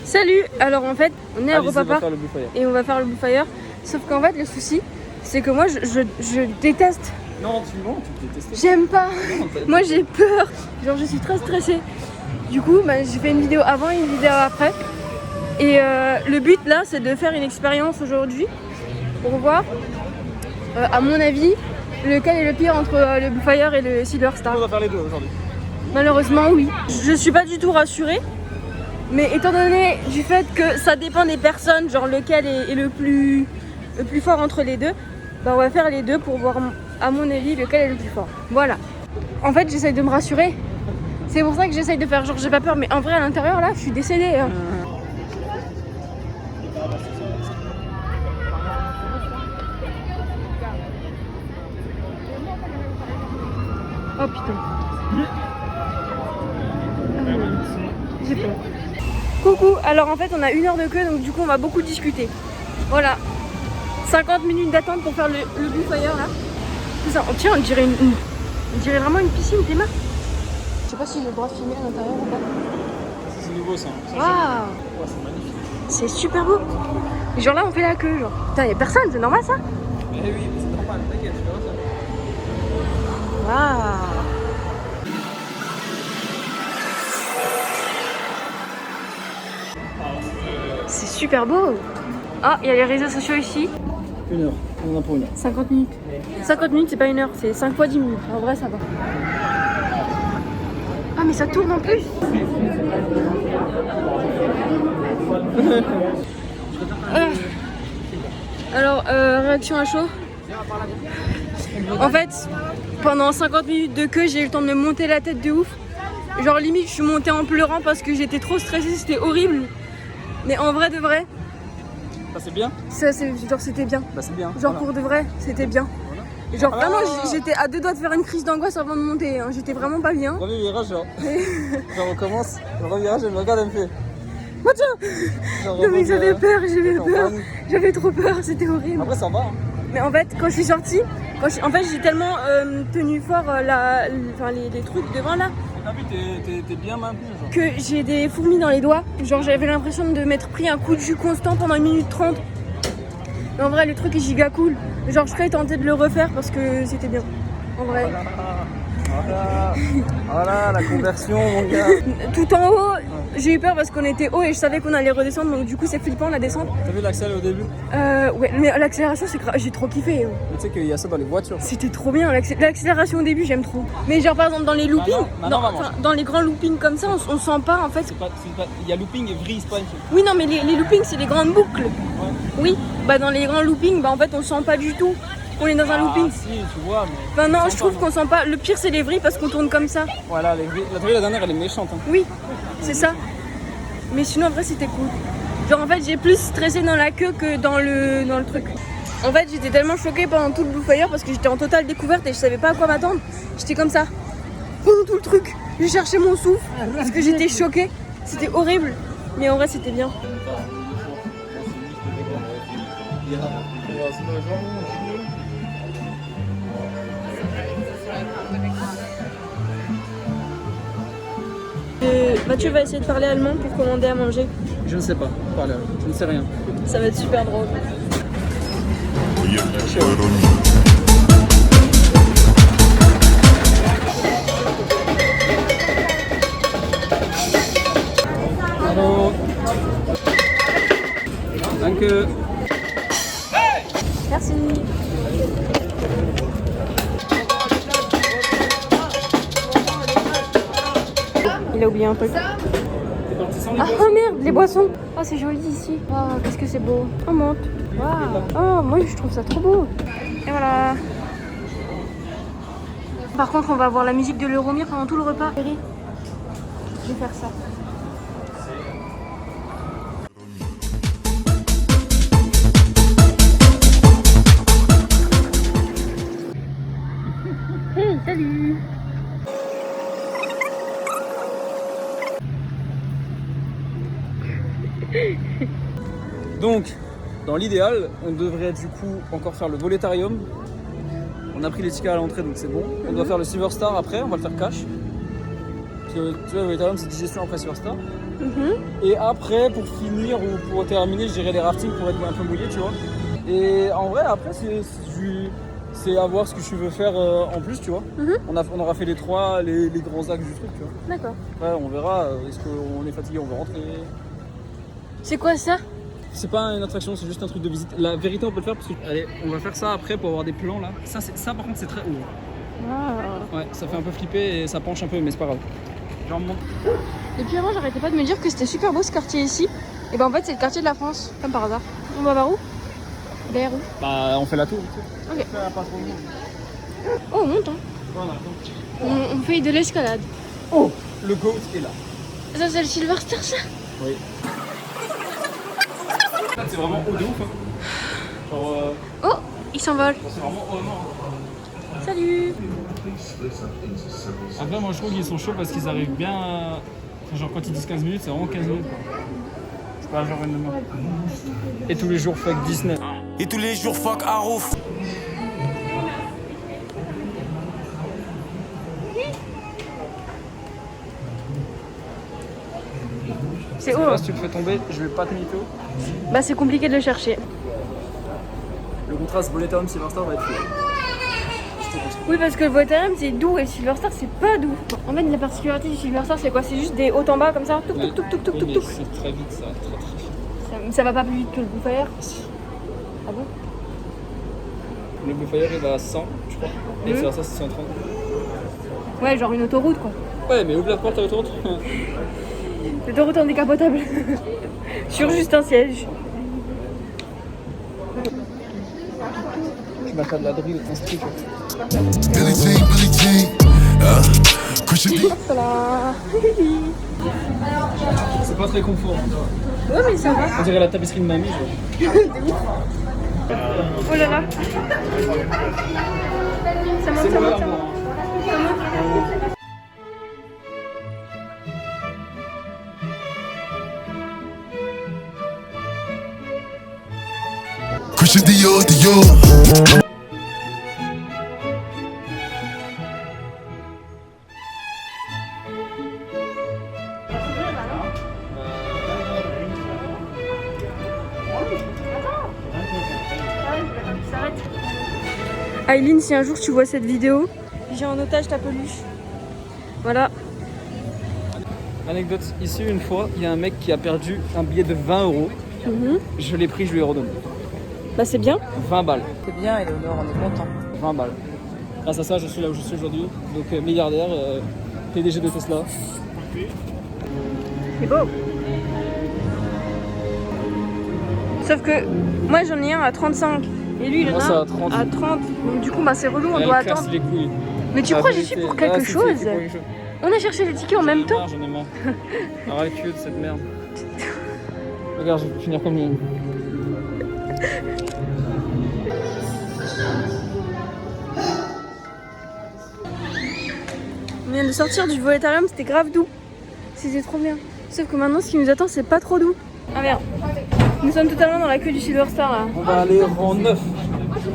Salut. Alors en fait, on est à Europapa et on va faire le Blue Fire. Sauf qu'en fait, le souci, c'est que moi, je déteste. Non, tu détestes. J'aime pas. Moi, j'ai peur. Genre, je suis très stressée. Du coup, j'ai fait une vidéo avant et une vidéo après. Et le but là, c'est de faire une expérience aujourd'hui pour voir, à mon avis, lequel est le pire entre le Blue Fire et le Silver Star. On va faire les deux aujourd'hui. Malheureusement, oui. Je suis pas du tout rassurée. Mais étant donné du fait que ça dépend des personnes, genre lequel est le plus fort entre les deux, on va faire les deux pour voir, à mon avis, lequel est le plus fort. Voilà. En fait, j'essaye de me rassurer. C'est pour ça que j'essaye de faire genre j'ai pas peur, mais en vrai à l'intérieur là, je suis décédée. Hein. Oh putain. J'ai peur. Coucou, alors en fait on a 1 heure de queue donc du coup on va beaucoup discuter. Voilà. 50 minutes d'attente pour faire le Blue Fire là. Ça, oh, tiens, on dirait vraiment une piscine, t'es marre. Je sais pas si j'ai le droit de filmer à l'intérieur ou pas. C'est nouveau ça. Waouh. Ouais, c'est magnifique. C'est super beau. Et genre là on fait la queue genre. Putain y'a personne, c'est normal ça? Mais oui, c'est normal, t'inquiète, tu verras ça. Waouh. C'est super beau. Ah, il y a les réseaux sociaux ici. 1 heure, on en a pour 1 heure. 50 minutes. 50 minutes, c'est pas 1 heure, c'est 5 fois 10 minutes. En vrai, ça va. Ah, mais ça tourne en plus. Alors, réaction à chaud. En fait, pendant 50 minutes de queue, j'ai eu le temps de me monter la tête de ouf. Genre, limite, je suis montée en pleurant parce que j'étais trop stressée, c'était horrible. Mais en vrai de vrai, Ça c'est bien? genre c'était bien. Bah c'est bien. Genre voilà. pour de vrai, c'était bien. Voilà. Genre vraiment, j'étais à 2 doigts de faire une crise d'angoisse avant de monter. Hein. J'étais vraiment pas bien. Premier virage, genre. Genre on commence, le premier virage, elle me regarde, elle me fait. Oh tiens. Non mais j'avais peur, j'avais trop peur, c'était horrible. Après ça va. Hein. Mais en fait, quand je suis sortie, en fait j'ai tellement tenu fort les trucs devant là. T'as vu, t'es bien maintenu, genre. Que j'ai des fourmis dans les doigts. Genre j'avais l'impression de m'être pris un coup de jus constant pendant 1 minute 30. Mais en vrai le truc est giga cool. Genre je serais tentée de le refaire parce que c'était bien. En vrai. Voilà la conversion mon gars. Tout en haut, j'ai eu peur parce qu'on était haut et je savais qu'on allait redescendre. Donc du coup c'est flippant la descente. T'as vu l'accel au début? Ouais, mais l'accélération c'est grave, j'ai trop kiffé. Hein. Mais tu sais qu'il y a ça dans les voitures. C'était trop bien, l'accélération au début j'aime trop. Mais genre par exemple dans les loopings, dans les grands loopings comme ça, on sent pas en fait. Il y a looping et vrille, c'est pas une chose. Oui non mais les loopings c'est les grandes boucles. Ouais. Oui, bah dans les grands loopings, bah en fait on le sent pas du tout. On est dans un looping. Si, tu vois, mais. Bah non, je trouve qu'on sent pas. Le pire c'est les vrilles parce qu'on tourne comme ça. Voilà, les vrilles. La dernière elle est méchante. Hein. Oui, c'est ça. Mais sinon en vrai c'était cool. Genre en fait j'ai plus stressé dans la queue que dans le truc. En fait j'étais tellement choquée pendant tout le Blue Fire parce que j'étais en totale découverte et je savais pas à quoi m'attendre. J'étais comme ça. Pendant tout le truc, j'ai cherché mon souffle parce que j'étais choquée. C'était horrible. Mais en vrai c'était bien. Mathieu va essayer de parler allemand pour commander à manger. Je ne sais pas parler, je ne sais rien. Ça va être super drôle. Hallo. Danke. Merci. Il a oublié un truc. Ah oh merde, les boissons. Oh c'est joli ici. Oh qu'est-ce que c'est beau. On monte. Wow. Oh moi je trouve ça trop beau. Et voilà. Par contre on va avoir la musique de l'Euromir pendant tout le repas. Je vais faire ça. Hey, salut. Donc, dans l'idéal, on devrait du coup encore faire le volétarium. On a pris les tickets à l'entrée donc c'est bon. On doit faire le Silver Star après, on va le faire cash. Parce que tu vois, le Voletarium c'est digestion après Silverstar. Mhm. Et après, pour finir ou pour terminer, je dirais les raftings pour être un peu mouillé, tu vois. Et en vrai, après, c'est à voir ce que tu veux faire en plus, tu vois. Mhm. On aura fait les grands axes du truc, tu vois. D'accord. Ouais, on verra. Est-ce qu'on est fatigué, on va rentrer. C'est quoi ça? C'est pas une attraction, c'est juste un truc de visite. La vérité, on peut le faire parce que. Allez, on va faire ça après pour avoir des plans là. Ça par contre, c'est très haut. Ah. Ouais, ça fait un peu flipper et ça penche un peu, mais c'est pas grave. Genre, monte. Depuis avant, j'arrêtais pas de me dire que c'était super beau ce quartier ici. Et ben en fait, c'est le quartier de la France, comme par hasard. On va voir où? Vers où? Bah, on fait la tour, tu sais. Ok. Pas trop de monde. Oh, on monte, hein. Voilà, donc. On fait de l'escalade. Oh, le goat est là. Ça, c'est le Silverstar, ça? Oui. C'est vraiment haut de ouf. Hein. Genre, Oh, il s'envole. c'est vraiment haut, non. Salut. Après, moi je trouve qu'ils sont chauds parce qu'ils arrivent bien. Genre, quand ils disent 15 minutes, c'est vraiment 15 minutes. C'est pas genre une demi-heure. Et tous les jours, fuck Disney. Et tous les jours, fuck Arouf. C'est haut. Là, si tu le fais tomber, je vais pas te mytho. Bah, c'est compliqué de le chercher. Le contraste Voletarium Silverstar va être fou. Oui, parce que le Voletarium c'est doux et le Silverstar c'est pas doux. En fait, la particularité du Silverstar c'est quoi? C'est juste des hauts en bas comme ça. Touc, touc, touc, touc, touc, touc, touc. C'est très vite ça, très vite. Ça va pas plus vite que le Bullfire. Ah bon? Le Bullfire il va à 100, je crois. Et le Silverstar c'est 130. Ouais, genre une autoroute quoi. Ouais, mais ouvre la porte à l'autoroute. L'autoroute en décapotable. Sur juste un siège. Je m'attends de la drill, un street. Billie Jean. Christian D. Hop là. C'est pas très confort. Ouais, mais ça va. On dirait la tapisserie de mamie. Genre. Oh là là. Ça monte, C'est ça moi, monte, ça moi. monte. Christian Dior. Aileen, si un jour tu vois cette vidéo, j'ai en otage ta peluche. Voilà. Anecdote, ici une fois, il y a un mec qui a perdu un billet de 20 €. Je l'ai pris, je lui ai redonné. Bah c'est bien. 20 balles. C'est bien, Eleonore, on est content. 20 balles. Grâce à ça, je suis là où je suis aujourd'hui. Donc milliardaire, PDG de Tesla. C'est beau. Sauf que moi j'en ai un à 35 et lui il en Moi, a c'est un à 30. à 30. Donc du coup bah c'est relou, on Elle doit casse attendre. les couilles. Mais tu La crois que je vérité. suis pour Ah, quelque c'est chose? pour quelque chose. On a cherché les tickets en même temps. J'en ai marre. Arrête de cette merde. Regarde, je vais finir comme lui. On vient de sortir du Voletarium, c'était grave doux. C'était trop bien. Sauf que maintenant ce qui nous attend c'est pas trop doux. Ah merde. Nous sommes totalement dans la queue du Silverstar là. On va aller rang 9.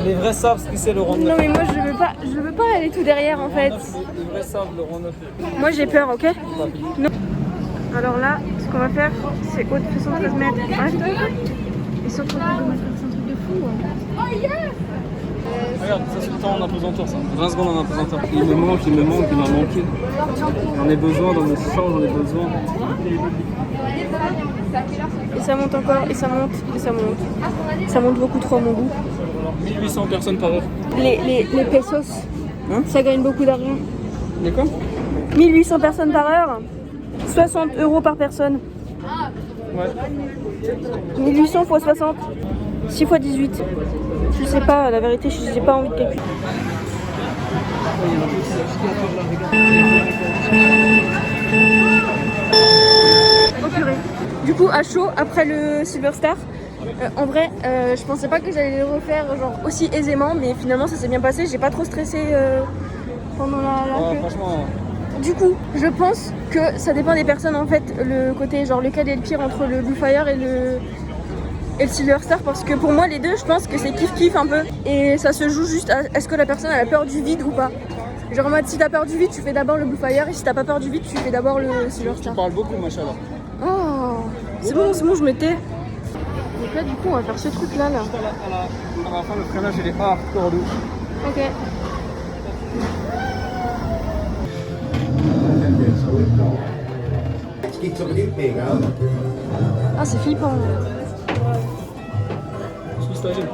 Les vrais savent ce que c'est le rang 9. Non mais moi je veux pas aller tout derrière en fait. Les vrais savent le rang 9. Moi j'ai peur, ok? Non. Alors là, ce qu'on va faire, c'est haute 73 mètres. Arrête-toi. Et sur 32 mètres, c'est un truc de fou. Hein. Regarde, ça c'est le temps en apesanteur ça. 20 secondes en apesanteur. Il me manque, il m'a manqué. J'en ai besoin dans mon sang, j'en ai besoin. Et ça monte encore, et ça monte, et ça monte. Ça monte beaucoup trop à mon goût. 1800 personnes par heure. Les pesos, Hein? ça gagne beaucoup d'argent. D'accord? 1800 personnes par heure, 60 € par personne. Ouais. 1800 x 60, 6 x 18. Je sais pas, la vérité, j'ai pas envie de calculer. Oh purée. Du coup, à chaud, après le Silverstar, en vrai, je pensais pas que j'allais le refaire genre aussi aisément, mais finalement ça s'est bien passé. J'ai pas trop stressé pendant la Ouais, queue. franchement. Du coup, je pense que ça dépend des personnes en fait, le côté genre lequel est le pire entre le Bluefire et le Silverstar, parce que pour moi les deux, je pense que c'est kiff kiff un peu et ça se joue juste à est-ce que la personne a peur du vide ou pas. Genre en mode si t'as peur du vide, tu fais d'abord le Blue Fire et si t'as pas peur du vide, tu fais d'abord le Silver Tu Star. parles beaucoup, machallah. Oh, c'est bon, je me tais. Donc là, du coup, on va faire ce truc là. À la fin, le freinage, il est hardcore de ouf. Ok. Ah, c'est flippant. Je suis stagiaire.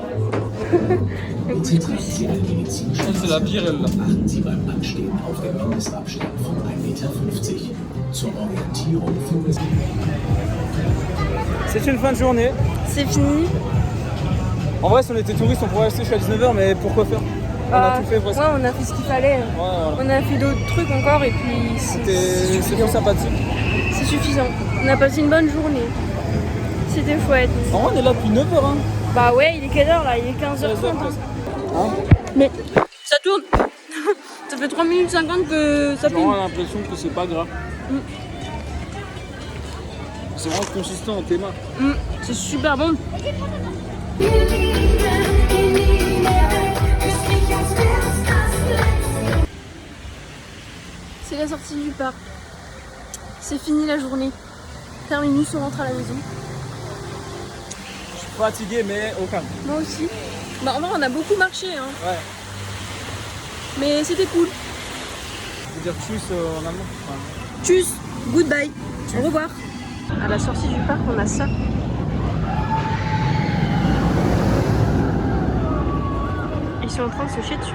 Je pense que c'est la pire, elle, là. Achten Sie beim Anstehen auf den Mindestabstand von 1,50 m. Zur Orientierung finden Sie. C'est une fin de journée. C'est fini. En vrai, si on était touristes, on pourrait rester jusqu'à 19h, mais pourquoi faire? On a tout fait presque. Ouais, on a fait ce qu'il fallait. Ouais, voilà. On a fait d'autres trucs encore et puis C'est bien sympathique. c'est suffisant. On a passé une bonne journée. C'était chouette. En vrai, on est là depuis 9h. Hein. Bah ouais, il est quelle heure là? Il est 15h30. Hein? Mais ça tourne. Ça fait 3 minutes 50 que ça J'ai filme. vraiment l'impression que c'est pas grave. C'est vraiment consistant en tes mains. C'est super bon. C'est la sortie du parc. C'est fini la journée. Terminus, on rentre à la maison. Je suis fatigué, mais au calme. Moi aussi. Bah en vrai, on a beaucoup marché, hein. Ouais. Mais c'était cool. Je veux dire tchuss en allemand. Ouais. Tchuss, goodbye, au revoir. À la sortie du parc, on a ça. Ils sont en train de se chier dessus.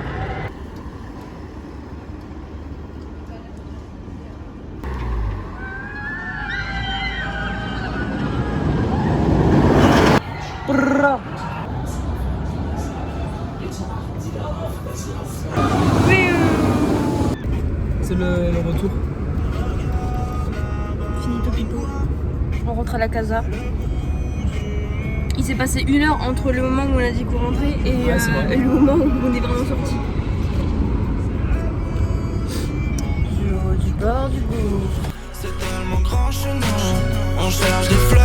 C'est le retour. Finito pipo. On rentre à la casa. Il s'est passé 1 heure entre le moment où on a dit qu'on rentrait et, et le moment où on est vraiment sorti. Du haut du bord du bout. C'est tellement grand chez nous. On cherche des fleurs.